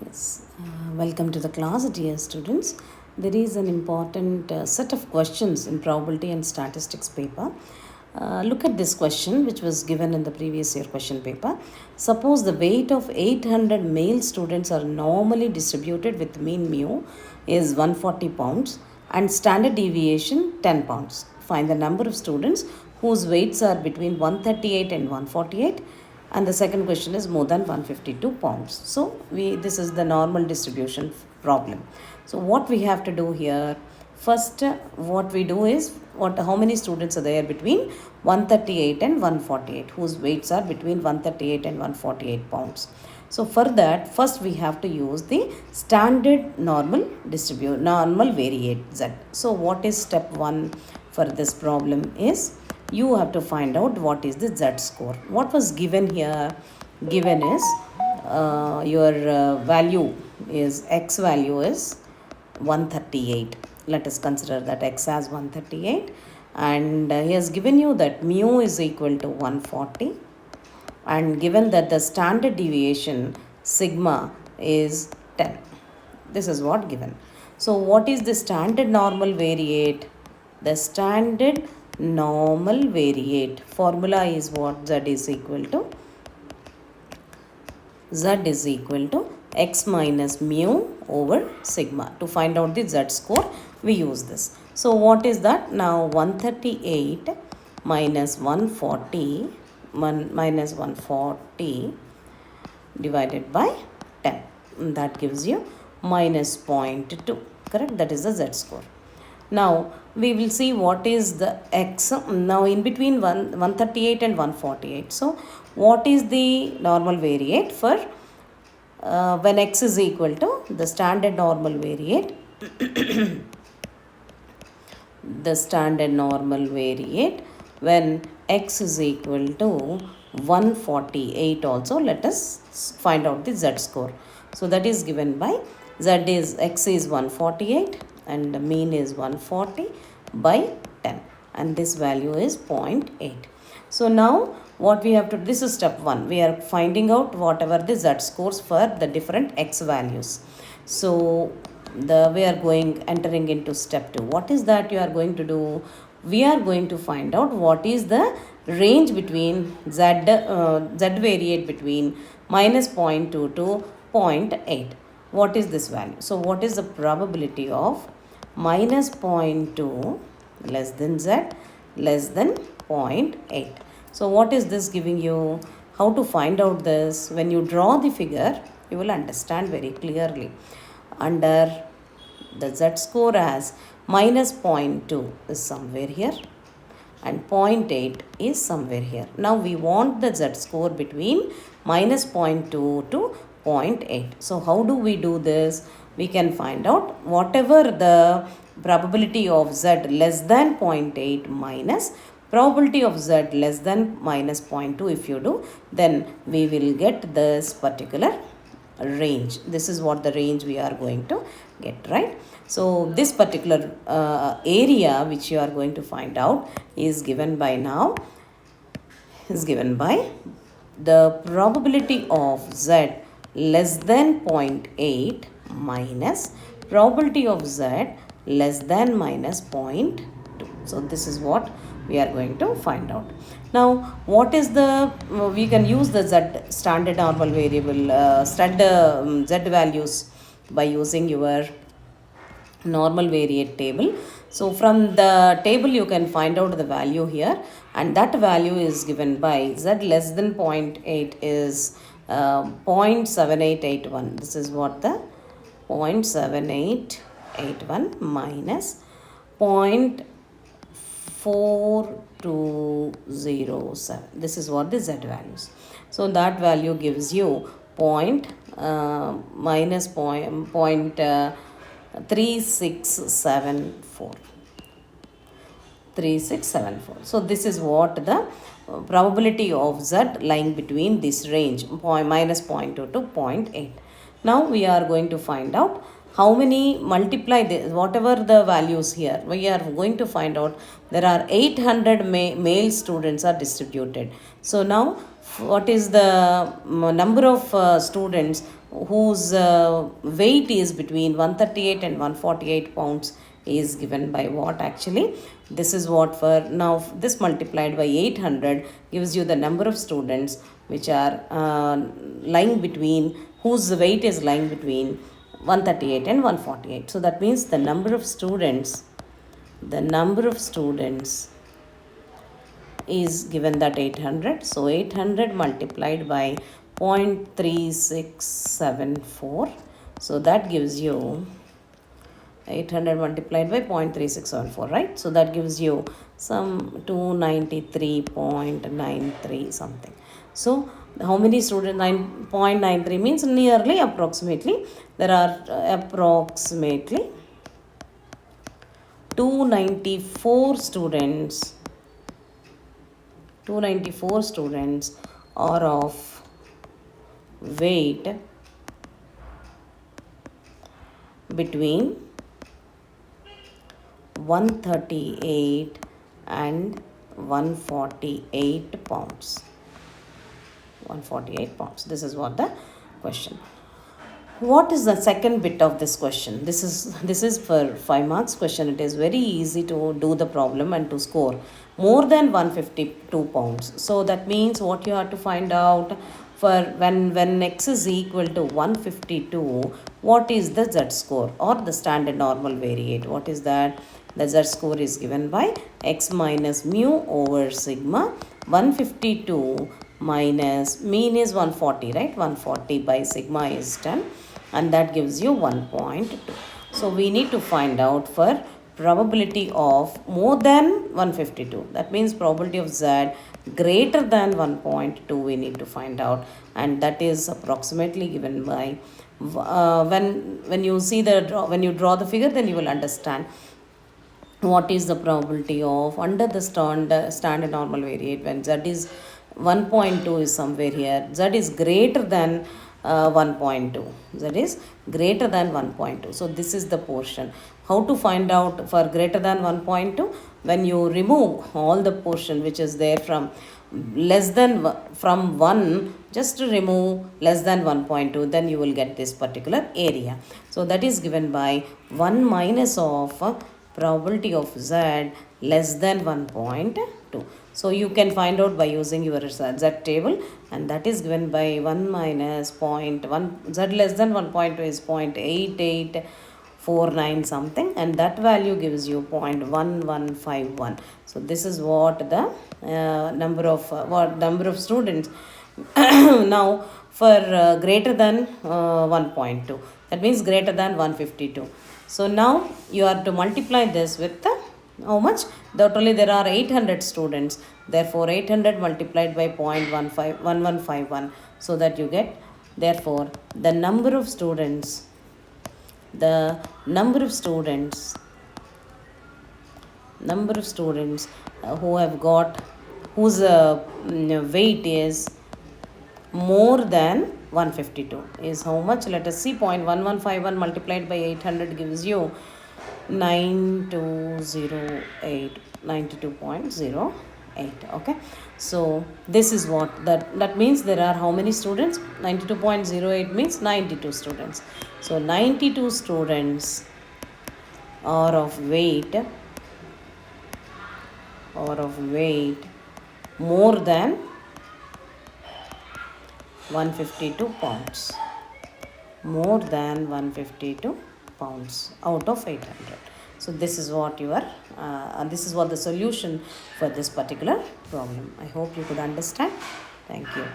Yes, welcome to the class, dear students. There is an important set of questions in probability and statistics paper. Look at this question, which was given in the previous year question paper. Suppose the weight of 800 male students are normally distributed with mean mu is 140 pounds and standard deviation 10 pounds. Find the number of students whose weights are between 138 and 148, and the second question is more than 152 pounds. So this is the normal distribution problem. So what we have to do here, first what we do is, how many students are there between 138 and 148 whose weights are between 138 and 148 pounds. So for that, first we have to use the standard normal variate z. So what is step 1 for this problem is, you have to find out what is the z score. What was given here? Given is your value is, x value is 138. Let us consider that x as 138, and he has given you that mu is equal to 140, and given that the standard deviation sigma is 10. This is what given. So what is the standard normal variate? The standard normal variate formula is what? Z is equal to x minus mu over sigma. To find out the Z score, we use this. So what is that? Now 138 minus 140 minus 140 divided by 10. That gives you minus 0.2. Correct? That is the Z score. Now we will see what is the x. Now in between 138 and 148. So what is the normal variate for when x is equal to the standard normal variate? The standard normal variate when x is equal to 148 also. Let us find out the Z score. So that is given by Z is, x is 148 and the mean is 140 by 10, and this value is 0.8. So now what we have to, this is step 1. We are finding out whatever the Z scores for the different x values. So we are entering into step 2. What is that you are going to do? We are going to find out what is the range between Z variate between minus 0.2 to 0.8. What is this value? So what is the probability of minus 0.2 less than Z less than 0.8? So what is this giving you? How to find out this? When you draw the figure, you will understand very clearly. Under the Z score as minus 0.2 is somewhere here and 0.8 is somewhere here. Now we want the Z score between minus 0.2 to 0.8. So how do we do this? We can find out whatever the probability of Z less than 0.8 minus probability of Z less than minus 0.2. If you do, then we will get this particular range. This is what the range we are going to get, right? So this particular area which you are going to find out is given by the probability of Z less than 0.8 minus probability of Z less than minus 0.2. So this is what we are going to find out. Now what is the, we can use the Z standard normal variable Z values by using your normal variate table. So from the table you can find out the value here, and that value is given by Z less than 0.8 is 0.7881. This is what the 0.7881 minus 0.4207. This is what the Z values. So that value gives you minus 3674. So this is what the probability of Z lying between this range minus 0.2 to 0.8. Now we are going to find out how many multiply this, whatever the values here. We are going to find out there are 800 male students are distributed. So now what is the number of students whose weight is between 138 and 148 pounds is given by what actually? This is what for now this multiplied by 800 gives you the number of students which are lying between, whose weight is lying between 138 and 148. So that means the number of students is given that 800. So 800 multiplied by 0.3674. So that gives you 800 multiplied by 0.3674, right? So that gives you some 293.93 something. So how many students? 9.93 means nearly, approximately. There are approximately 294 students. 294 students are of weight between 138 and 148 pounds. 148 pounds. This is what the question. What is the second bit of this question? This is for 5 marks question. It is very easy to do the problem and to score more than 152 pounds. So that means what you have to find out, for when x is equal to 152, what is the z score or the standard normal variate? What is that? The z score is given by x minus mu over sigma. 152 minus mean is 140, right? 140 by sigma is 10, and that gives you 1.2. So we need to find out for probability of more than 152. That means probability of z greater than 1.2 we need to find out, and that is approximately given by when you see when you draw the figure, then you will understand what is the probability of under the standard normal variate when z is 1.2 is somewhere here, z is greater than 1.2, z is greater than 1.2. So this is the portion. How to find out for greater than 1.2? When you remove all the portion which is there from less than from 1, just to remove less than 1.2, then you will get this particular area. So that is given by 1 minus of probability of z less than 1.2. So you can find out by using your z table, and that is given by 1 minus 0.1, z less than 1.2 is 0.8849 something, and that value gives you 0.1151. So this is what the number of students now for greater than 1.2, that means greater than 152. So now you are to multiply this with the how much? Totally there are 800 students. Therefore 800 multiplied by 0.1151. So that you get, therefore the number of students who have got, whose weight is more than 152 is how much? Let us see. 0.1151 multiplied by 800 gives you 92.08. Okay, so this is what that means. There are how many students? 92.08 means 92 students. So 92 students are of weight more than 152 pounds. More than 152 pounds out of 800. So this is what this is what the solution for this particular problem. I hope you could understand. Thank you.